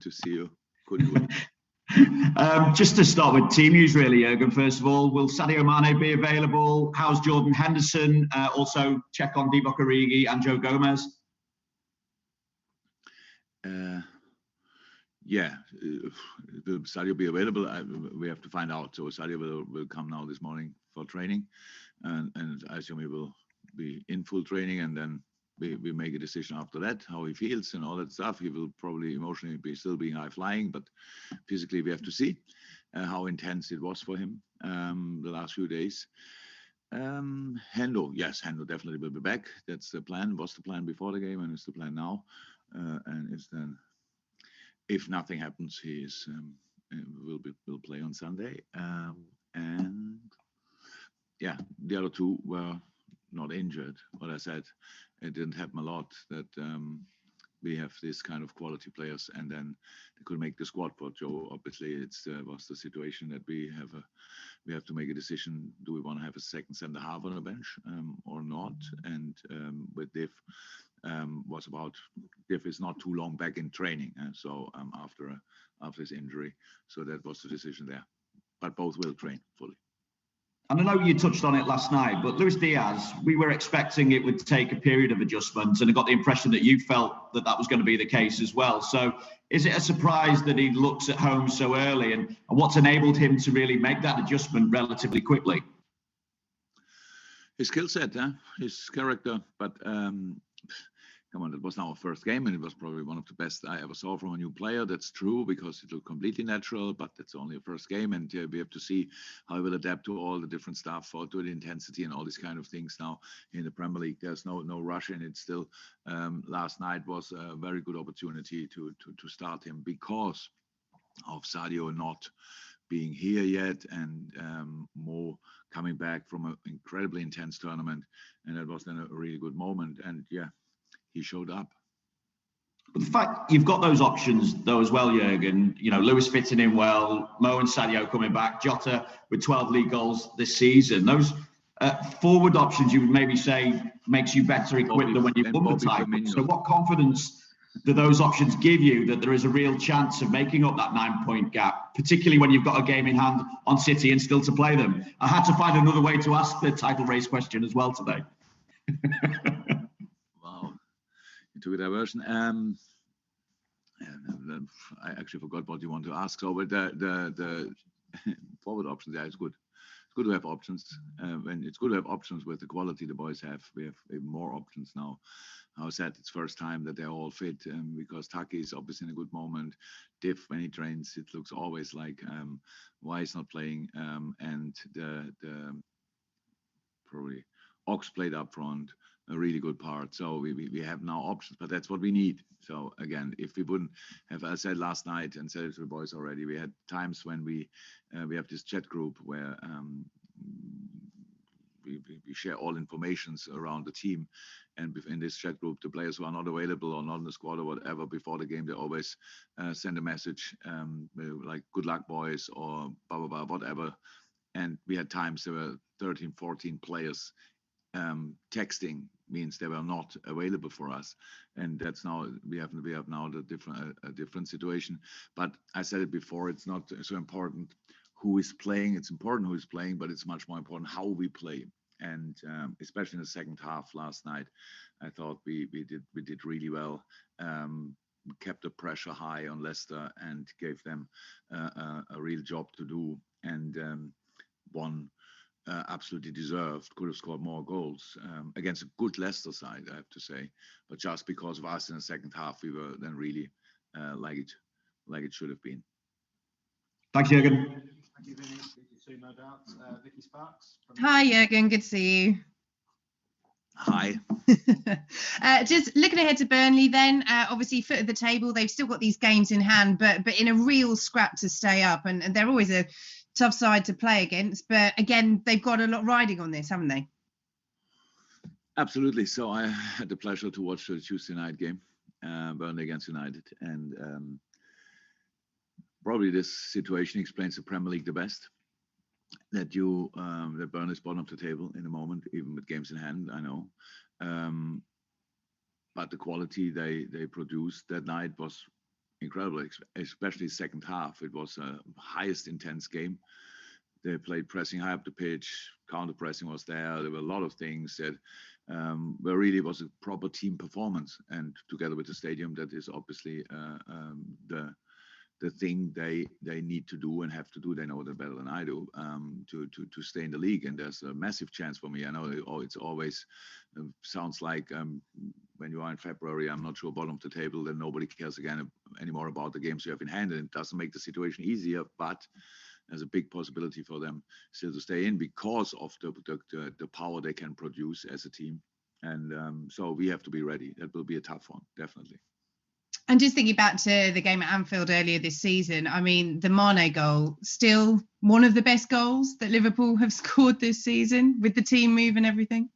to see you. Good. Just to start with team news, really, Jurgen. First of all, will Sadio Mane be available? How's Jordan Henderson? Also, check on Divock Origi and Joe Gomez. Yeah, will Sadio be available? We have to find out. So Sadio will come now this morning for training, and I assume he will be in full training, and then we make a decision after that, how he feels and all that stuff. He will probably emotionally be still being high flying, but physically we have to see how intense it was for him the last few days. Hendo definitely will be back. That's the plan. Was the plan before the game, and it's the plan now. And it's then, if nothing happens, he is will play on Sunday. And yeah, the other two were not injured. What I said, it didn't happen a lot that we have this kind of quality players, and then they could make the squad. For Joe, obviously, was the situation that we have to make a decision. Do we want to have a second centre half on the bench or not? And with Div, was about Div is not too long back in training, so after his injury, so that was the decision there. But both will train fully. And I know you touched on it last night, but Luis Diaz, we were expecting it would take a period of adjustment, and I got the impression that you felt that was going to be the case as well. So is it a surprise that he looks at home so early, and what's enabled him to really make that adjustment relatively quickly? His skill set, his character, but come on, it was now our first game, and it was probably one of the best I ever saw from a new player. That's true, because it looked completely natural, but it's only a first game, and we have to see how he will adapt to all the different stuff, or to the intensity and all these kind of things now in the Premier League. There's no rush in it still. Last night was a very good opportunity to start him because of Sadio not being here yet, and Mo coming back from an incredibly intense tournament, and that was then a really good moment. And yeah, he showed up. But the fact you've got those options though as well, Jurgen, you know, Lewis fitting in well, Mo and Sadio coming back, Jota with 12 league goals this season. Those forward options, you would maybe say, makes you better equipped than when you won the title. So what confidence do those options give you that there is a real chance of making up that 9-point gap, particularly when you've got a game in hand on City and still to play them? I had to find another way to ask the title race question as well today. To a diversion. I actually forgot what you want to ask. So, but the forward options, yeah, it's good. It's good to have options. And it's good to have options with the quality the boys have. We have even more options now. I said it's first time that they're all fit, because Taki is obviously in a good moment. Div, when he trains, it looks always like why he's not playing. And the probably Ox played up front. A really good part. So we have now options, but that's what we need. So again, if we wouldn't have, I said last night and said it to the boys already, we had times when we have this chat group where we share all informations around the team, and in this chat group, the players who are not available or not in the squad or whatever before the game, they always send a message like "Good luck, boys" or blah blah blah, whatever. And we had times there were 13, 14 players texting, means they were not available for us, and that's now we have now the different situation. But I said it before, it's not so important who is playing. It's important who is playing, but it's much more important how we play. And especially in the second half last night, I thought we did really well. We kept the pressure high on Leicester and gave them a real job to do, and won. Absolutely deserved, could have scored more goals against a good Leicester side, I have to say. But just because of us in the second half, we were then really like it should have been. Thanks, Jurgen. Thank you, Vinny. Speak to you soon, no doubt. Vicky Sparks. Hi, Jurgen. Good to see you. Hi. Just looking ahead to Burnley then, obviously foot of the table, they've still got these games in hand, but in a real scrap to stay up, and they're always a tough side to play against, but again, they've got a lot riding on this, haven't they? Absolutely. So I had the pleasure to watch the Tuesday night game, Burnley against United, and probably this situation explains the Premier League the best. That that Burnley is bottom of the table in the moment, even with games in hand, I know. But the quality they produced that night was incredible, especially second half. It was a highest intense game. They played pressing high up the pitch. Counter pressing was there. There were a lot of things that where really was a proper team performance. And together with the stadium, that is obviously the thing they need to do and have to do. They know that better than I do, to stay in the league. And there's a massive chance for me. I know it's always sounds like when you are in February, I'm not sure, bottom of the table, then nobody cares anymore about the games you have in hand, and it doesn't make the situation easier, but there's a big possibility for them still to stay in because of the power they can produce as a team. And so we have to be ready. That will be a tough one, definitely. And just thinking back to the game at Anfield earlier this season, I mean, the Mane goal, still one of the best goals that Liverpool have scored this season with the team move and everything.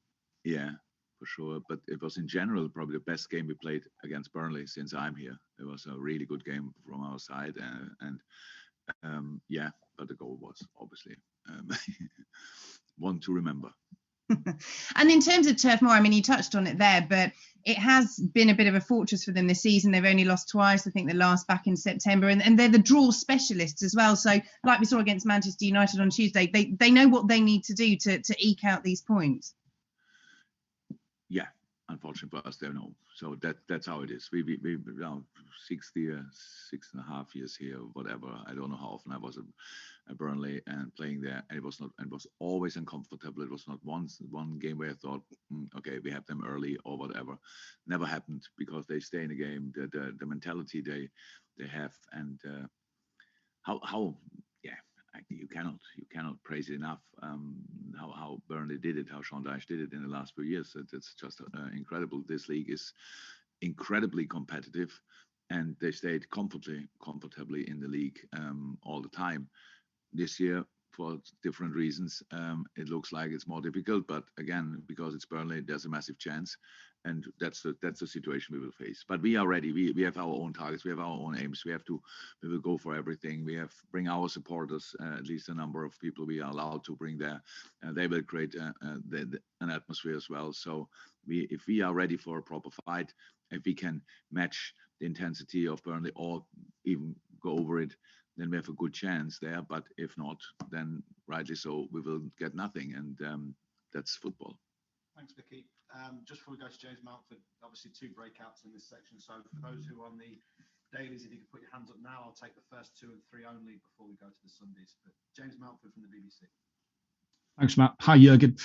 Yeah, for sure. But it was in general probably the best game we played against Burnley since I'm here. It was a really good game from our side. Yeah, but the goal was obviously one to remember. And in terms of Turf Moor, I mean, you touched on it there, but it has been a bit of a fortress for them this season. They've only lost twice. I think the last back in September, and they're the draw specialists as well. So like we saw against Manchester United on Tuesday, they know what they need to do to eke out these points. Yeah, unfortunately for us, they know. So that's how it is. We now 6.5 years here, whatever. I don't know how often I was at Burnley and playing there, and it was always uncomfortable. It was not one game where I thought, okay, we have them early or whatever. Never happened, because they stay in the game. The mentality they have, and how you cannot praise it enough. How Burnley did it, how Sean Dyche did it in the last few years. It's just incredible. This league is incredibly competitive, and they stayed comfortably in the league all the time. This year, for different reasons, it looks like it's more difficult. But again, because it's Burnley, there's a massive chance, and that's the situation we will face. But we are ready. We have our own targets. We have our own aims. We will go for everything. We bring our supporters, at least a number of people we are allowed to bring there. They will create an atmosphere as well. So if we are ready for a proper fight, if we can match the intensity of Burnley or even go over it, then we have a good chance there. But if not, then rightly so, we will get nothing. And that's football. Thanks, Vicky. Just before we go to James Mountford, obviously 2 breakouts in this section. So for those who are on the dailies, if you could put your hands up now, I'll take the first 2 and 3 only before we go to the Sundays. But James Mountford from the BBC. Thanks, Matt. Hi, Jurgen.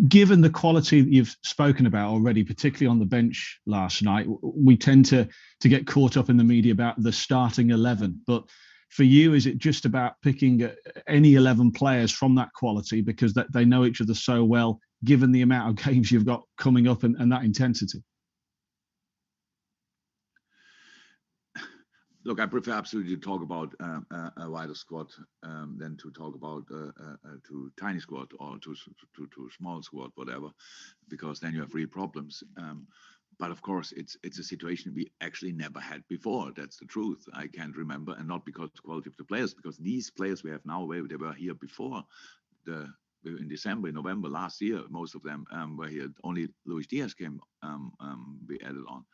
Given the quality that you've spoken about already, particularly on the bench last night, we tend to get caught up in the media about the starting 11. But for you, is it just about picking any 11 players from that quality because that they know each other so well, given the amount of games you've got coming up and that intensity? Look, I prefer absolutely to talk about a wider squad than to talk about to tiny squad or to small squad, whatever, because then you have real problems. But of course, it's a situation we actually never had before. That's the truth. I can't remember, and not because of the quality of the players, because these players we have now, they were here before in December, November last year. Most of them were here. Only Luis Diaz came. We added on.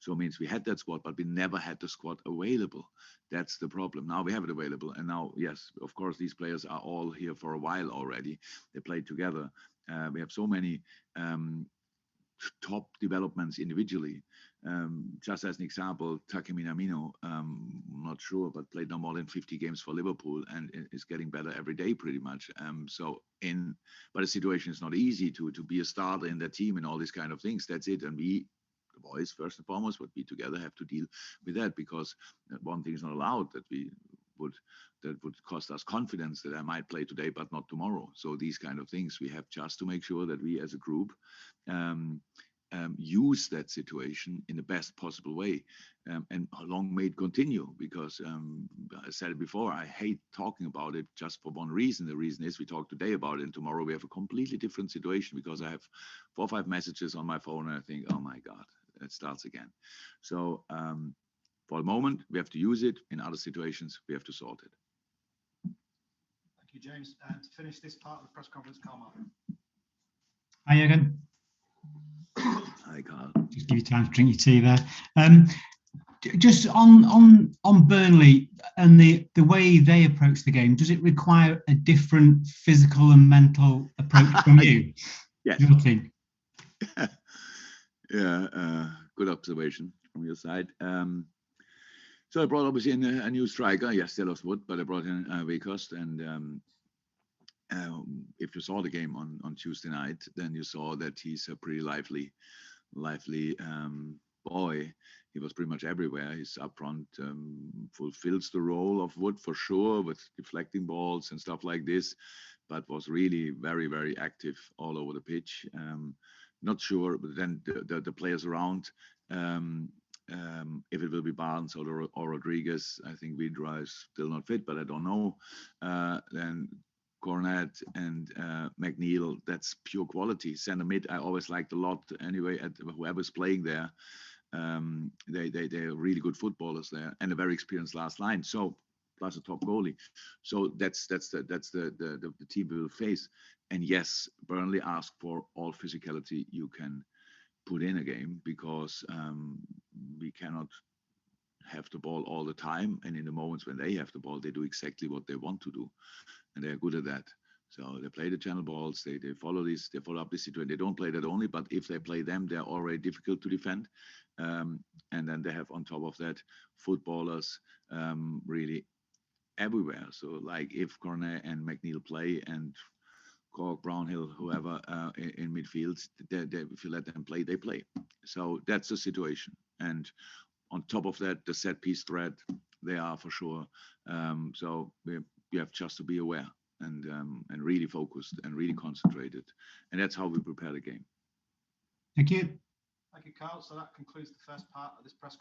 So it means we had that squad, but we never had the squad available. That's the problem. Now we have it available. And now, yes, of course, these players are all here for a while already. They played together. We have so many top developments individually. Just as an example, Take Minamino, I'm not sure, but played no more than 50 games for Liverpool and is getting better every day pretty much. But the situation is not easy to be a starter in that team and all these kind of things. That's it. And we, the boys, first and foremost, would be together, have to deal with that, because one thing is not allowed that would cost us confidence that I might play today but not tomorrow. So these kind of things we have just to make sure that we as a group use that situation in the best possible way, and long may it continue, because I said it before, I hate talking about it just for one reason. The reason is we talk today about it, and tomorrow we have a completely different situation, because I have 4 or 5 messages on my phone and I think, oh my God, it starts again. So for the moment, we have to use it. In other situations, we have to sort it. Thank you, James. And to finish this part of the press conference, Carl Martin. Hi, Jurgen. Hi, Carl. Just give you time to drink your tea there. Just on Burnley and the way they approach the game, does it require a different physical and mental approach from you? Yes. Your team? Yeah, good observation from your side. So I brought obviously in a new striker. Yes, they lost Wood, but I brought in Weghorst. And if you saw the game on Tuesday night, then you saw that he's a pretty lively boy. He was pretty much everywhere. He's up front, fulfills the role of Wood for sure, with deflecting balls and stuff like this, but was really very, very active all over the pitch. Not sure, but then the players around, if it will be Barnes or Rodriguez. I think Vidra is still not fit, but I don't know. Then Cornet and McNeil, that's pure quality. Centre mid, I always liked a lot anyway, at whoever's playing there. They're really good footballers there, and a very experienced last line. So plus a top goalie. So that's the team we will face. And yes, Burnley ask for all physicality you can put in a game, because we cannot have the ball all the time. And in the moments when they have the ball, they do exactly what they want to do, and they're good at that. So they play the channel balls, they follow up this situation. They don't play that only, but if they play them, they're already difficult to defend. And then they have on top of that footballers really everywhere. So like if Cornet and McNeil play, and Cork, Brownhill, whoever in midfield, if you let them play, they play. So that's the situation. And on top of that, the set piece threat, they are for sure. So we have just to be aware and really focused and really concentrated. And that's how we prepare the game. Thank you. Thank you, Carl. So that concludes the first part of this press conference.